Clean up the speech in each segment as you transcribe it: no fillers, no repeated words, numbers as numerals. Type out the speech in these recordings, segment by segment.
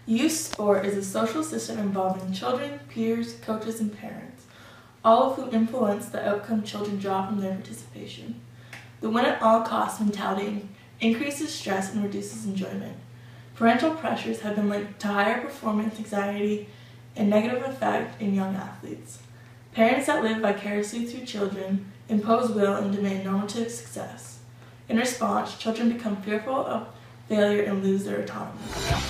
Youth sport is a social system involving children, peers, coaches, and parents, all of whom influence the outcome children draw from their participation. The win-at-all-costs mentality increases stress and reduces enjoyment. Parental pressures have been linked to higher performance anxiety and negative effect in young athletes. Parents that live vicariously through children impose will and demand normative success. In response, children become fearful of failure and lose their autonomy.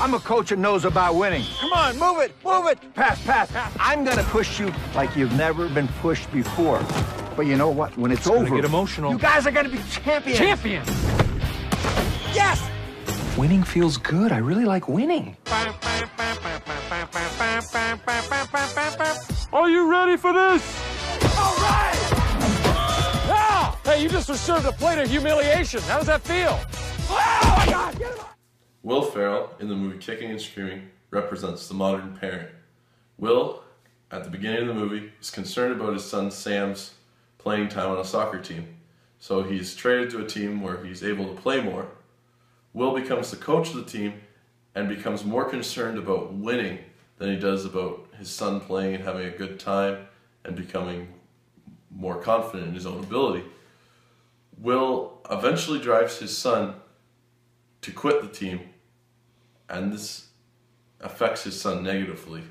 I'm a coach that knows about winning. Come on, move it, move it. Pass, pass. I'm gonna push you like you've never been pushed before. But you know what? When it's over, get emotional. You guys are gonna be champions. Champions! Yes! Winning feels good. I really like winning. Are you ready for this? All right! Yeah! Hey, you just were served a plate of humiliation. How does that feel? Oh my God! Get him up. Will Ferrell, in the movie Kicking and Screaming, represents the modern parent. Will, at the beginning of the movie, is concerned about his son Sam's playing time on a soccer team. So he's traded to a team where he's able to play more. Will becomes the coach of the team and becomes more concerned about winning than he does about his son playing and having a good time and becoming more confident in his own ability. Will eventually drives his son to quit the team, and this affects his son negatively.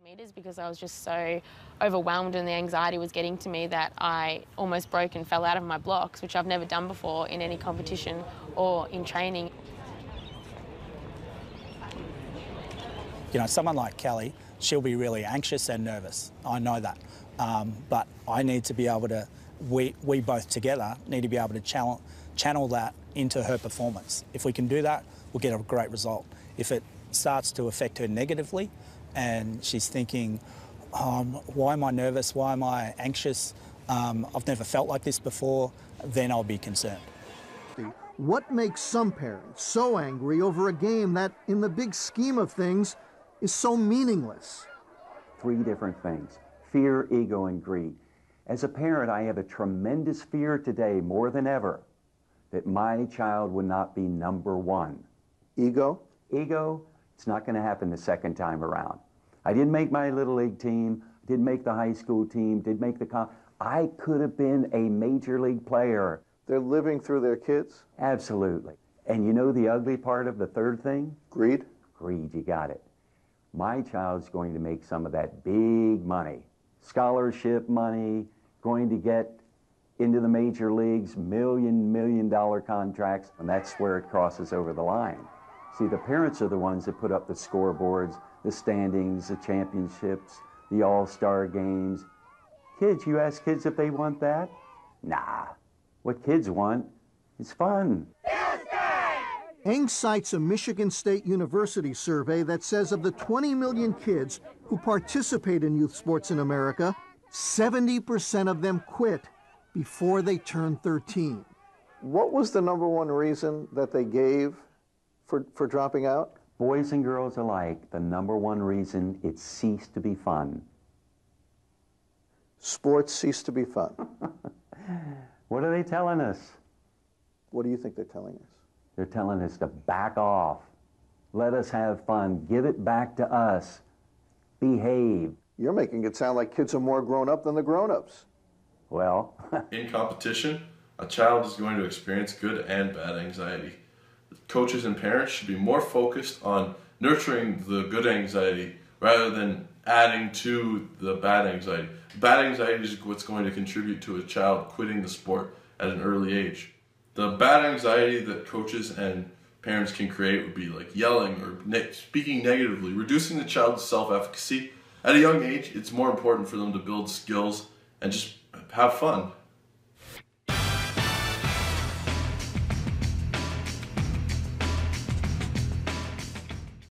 Meters because I was just so overwhelmed and the anxiety was getting to me that I almost broke and fell out of my blocks, which I've never done before in any competition or in training. You know, someone like Kelly, she'll be really anxious and nervous. I know that. But I need to be able to, we both together need to be able to channel that into her performance. If we can do that, we'll get a great result. If it starts to affect her negatively and she's thinking, why am I nervous? Why am I anxious? I've never felt like this before, then I'll be concerned. What makes some parents so angry over a game that, in the big scheme of things, is so meaningless? 3 different things: fear, ego, and greed. As a parent, I have a tremendous fear today, more than ever, that my child would not be #1. Ego? Ego, it's not going to happen the second time around. I didn't make my little league team, didn't make the high school team, didn't make the I could have been a major league player. They're living through their kids? Absolutely. And you know the ugly part of the third thing? Greed? Greed, you got it. My child's going to make some of that big money, scholarship money, going to get into the major leagues, million dollar contracts, and that's where it crosses over the line. See, the parents are the ones that put up the scoreboards, the standings, the championships, the all-star games. Kids, you ask kids if they want that? Nah. What kids want is fun. Eng cites a Michigan State University survey that says of the 20 million kids who participate in youth sports in America, 70% of them quit before they turn 13. What was the #1 reason that they gave for dropping out? Boys and girls alike, the #1 reason it ceased to be fun. Sports ceased to be fun. What are they telling us? What do you think they're telling us? They're telling us to back off. Let us have fun. Give it back to us. Behave. You're making it sound like kids are more grown up than the grown-ups. Well, In competition, a child is going to experience good and bad anxiety. Coaches and parents should be more focused on nurturing the good anxiety rather than adding to the bad anxiety. Bad anxiety is what's going to contribute to a child quitting the sport at an early age. The bad anxiety that coaches and parents can create would be like yelling or speaking negatively, reducing the child's self-efficacy. At a young age, it's more important for them to build skills and just have fun.